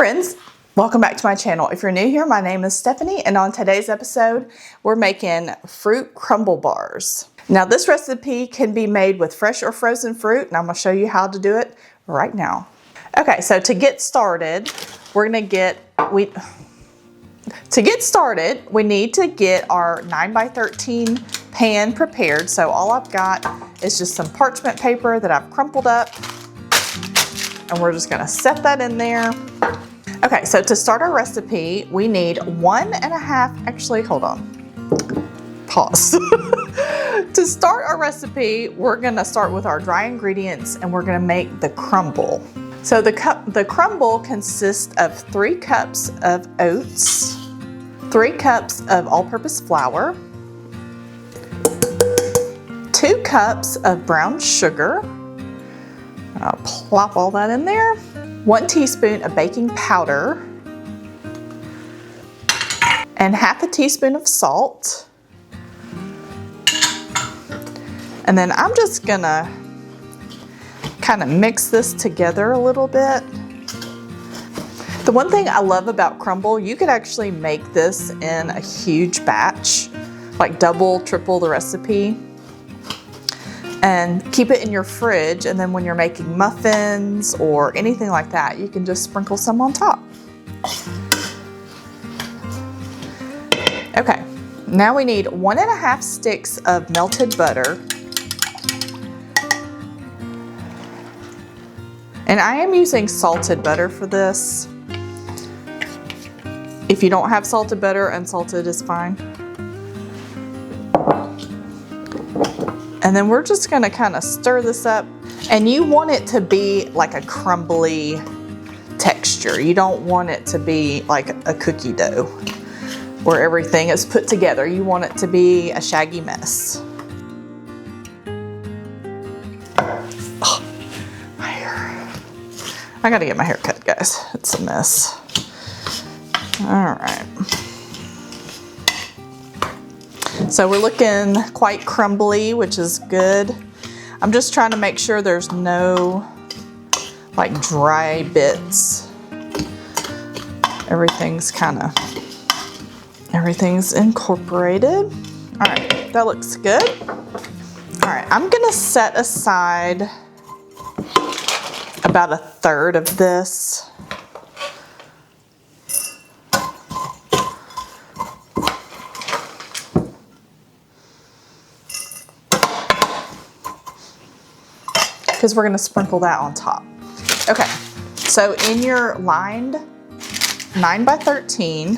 friends, welcome back to my channel. If you're new here, my name is Stephanie, and on today's episode, we're making fruit crumble bars. Now this recipe can be made with fresh or frozen fruit, and I'm gonna show you how to do it right now. Okay, so to get started, we need to get our 9x13 pan prepared. So all I've got is just some parchment paper that I've crumpled up, and we're just gonna set that in there. Okay, so to start our recipe, we need pause. To start our recipe, we're gonna start with our dry ingredients and we're gonna make the crumble. So the crumble consists of 3 cups of oats, 3 cups of all-purpose flour, 2 cups of brown sugar. I'll plop all that in there. 1 teaspoon of baking powder, and half a teaspoon of salt. And then I'm just gonna kind of mix this together a little bit. The one thing I love about crumble, you could actually make this in a huge batch, like double, triple the recipe, and keep it in your fridge, and then when you're making muffins or anything like that, you can just sprinkle some on top. Okay, now we need 1½ sticks of melted butter. And I am using salted butter for this. If you don't have salted butter, unsalted is fine. And then we're just gonna kind of stir this up. And you want it to be like a crumbly texture. You don't want it to be like a cookie dough where everything is put together. You want it to be a shaggy mess. Oh, my hair. I gotta get my hair cut, guys. It's a mess. All right. So we're looking quite crumbly, which is good. I'm just trying to make sure there's no like dry bits. Everything's incorporated. All right, that looks good. All right, I'm gonna set aside about 1/3 of this. Because we're gonna sprinkle that on top. Okay, so in your lined 9x13,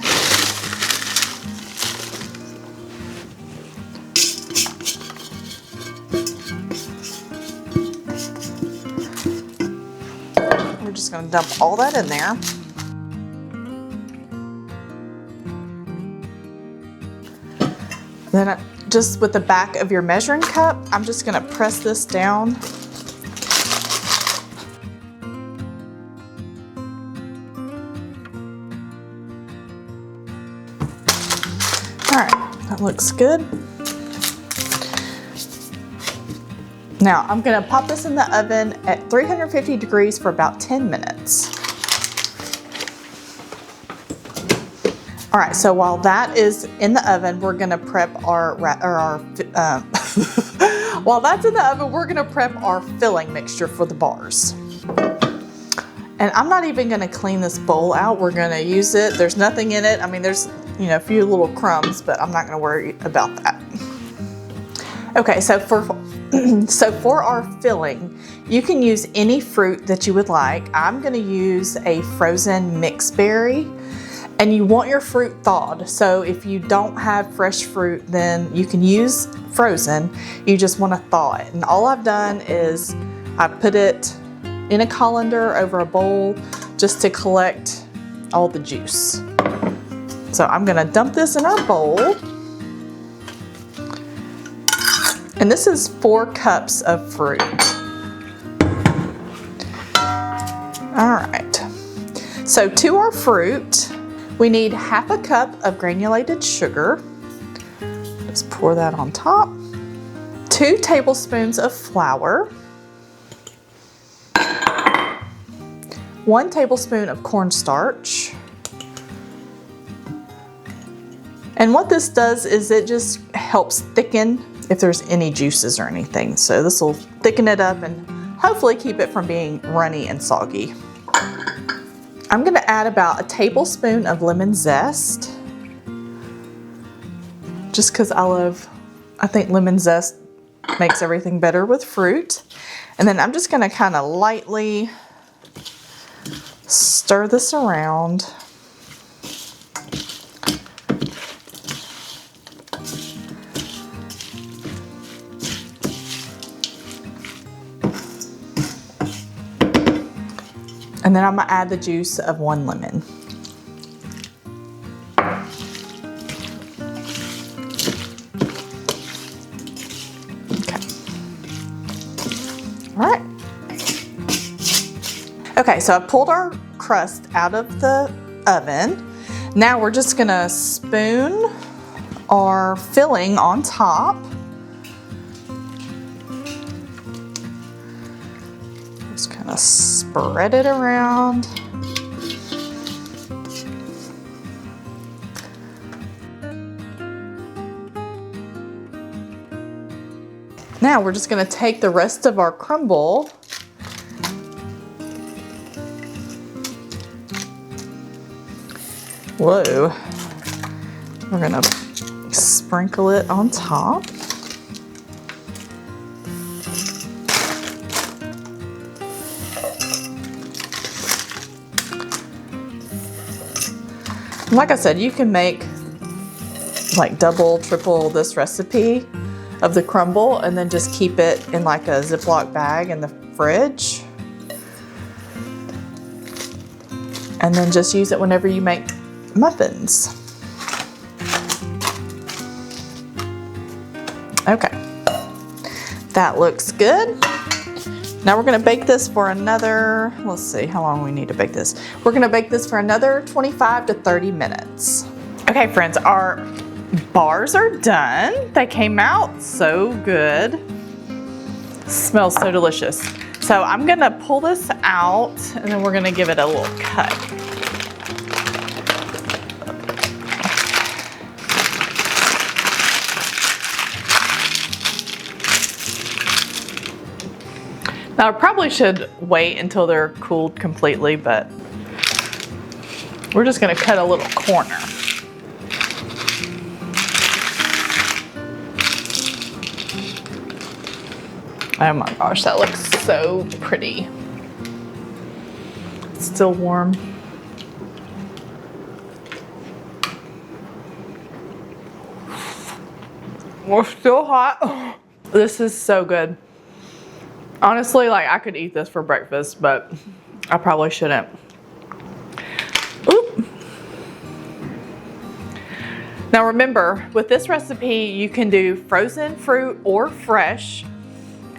we're just gonna dump all that in there. Then just with the back of your measuring cup, I'm just gonna press this down. All right, that looks good. Now I'm gonna pop this in the oven at 350 degrees for about 10 minutes. All right, so while that is in the oven, we're gonna prep while that's in the oven, we're gonna prep our filling mixture for the bars. And I'm not even gonna clean this bowl out. We're gonna use it. There's nothing in it. I mean, there's, you know, a few little crumbs, but I'm not gonna worry about that. Okay, so for our filling, you can use any fruit that you would like. I'm gonna use a frozen mixed berry, and you want your fruit thawed. So if you don't have fresh fruit, then you can use frozen. You just wanna thaw it. And all I've done is I put it in a colander over a bowl just to collect all the juice. So I'm gonna dump this in our bowl. And this is 4 cups of fruit. All right, so to our fruit, we need 1/2 cup of granulated sugar. Just pour that on top. 2 tablespoons of flour. 1 tablespoon of cornstarch. And what this does is it just helps thicken if there's any juices or anything. So this will thicken it up and hopefully keep it from being runny and soggy. I'm gonna add about a tablespoon of lemon zest, just because I think lemon zest makes everything better with fruit. And then I'm just gonna kind of lightly stir this around. And then I'm gonna add the juice of 1 lemon. Okay. All right. Okay, so I pulled our crust out of the oven. Now we're just gonna spoon our filling on top. Just kind of spread it around. Now we're just going to take the rest of our crumble We're going to sprinkle it on top. Like I said, you can make like double, triple this recipe of the crumble and then just keep it in like a Ziploc bag in the fridge. And then just use it whenever you make muffins. Okay, that looks good. Now we're gonna bake this for another, let's see how long we need to bake this. We're gonna bake this for another 25 to 30 minutes. Okay friends, our bars are done. They came out so good. Smells so delicious. So I'm gonna pull this out and then we're gonna give it a little cut. Now I probably should wait until they're cooled completely, but we're just gonna cut a little corner. Oh my gosh, that looks so pretty. It's still warm. We're still hot. This is so good. Honestly, like I could eat this for breakfast, but I probably shouldn't. Oop. Now remember, with this recipe, you can do frozen fruit or fresh.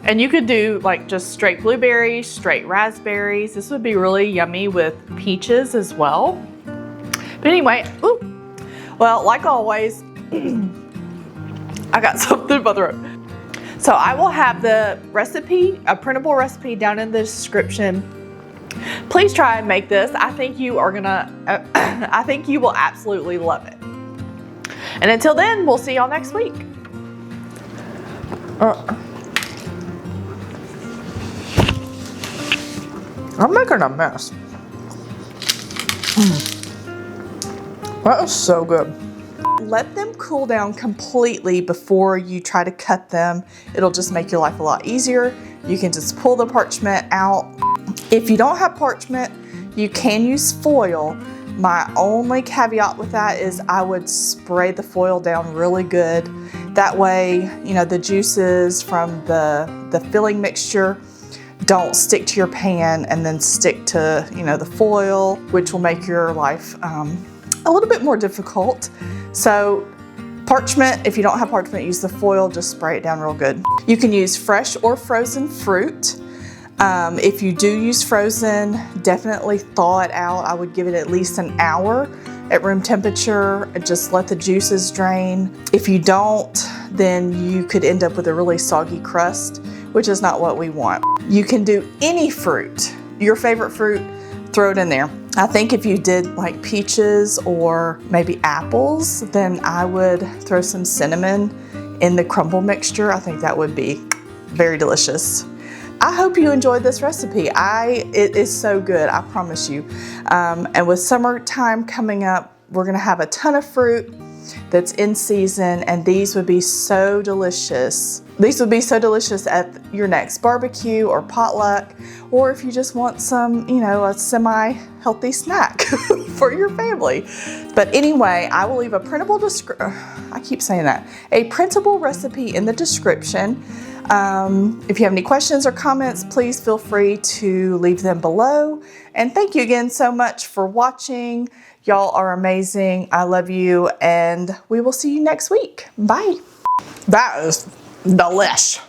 And you could do like just straight blueberries, straight raspberries. This would be really yummy with peaches as well. But anyway, ooh, well, like always, I got something in my throat. So I will have the recipe, a printable recipe down in the description. Please try and make this. I think you are gonna, I think you will absolutely love it. And until then, we'll see y'all next week. I'm making a mess. That is so good. Let them cool down completely before you try to cut them. It'll just make your life a lot easier. You can just pull the parchment out. If you don't have parchment, you can use foil. My only caveat with that is I would spray the foil down really good. That way, you know, the juices from the filling mixture don't stick to your pan and then stick to, you know, the foil, which will make your life a little bit more difficult. So parchment, if you don't have parchment, use the foil, just spray it down real good. You can use fresh or frozen fruit. If you do use frozen, definitely thaw it out. I would give it at least an hour at room temperature. Just let the juices drain. If you don't, then you could end up with a really soggy crust, which is not what we want. You can do any fruit, your favorite fruit, throw it in there. I think if you did like peaches or maybe apples, then I would throw some cinnamon in the crumble mixture. I think that would be very delicious. I hope you enjoyed this recipe. It is so good, I promise you. And with summertime coming up, we're gonna have a ton of fruit that's in season, and these would be so delicious. These would be so delicious at your next barbecue or potluck, or if you just want some, you know, a semi-healthy snack for your family. But anyway, I will leave a printable printable recipe in the description. If you have any questions or comments, please feel free to leave them below. And thank you again so much for watching. Y'all are amazing. I love you, and we will see you next week. Bye. That is delish.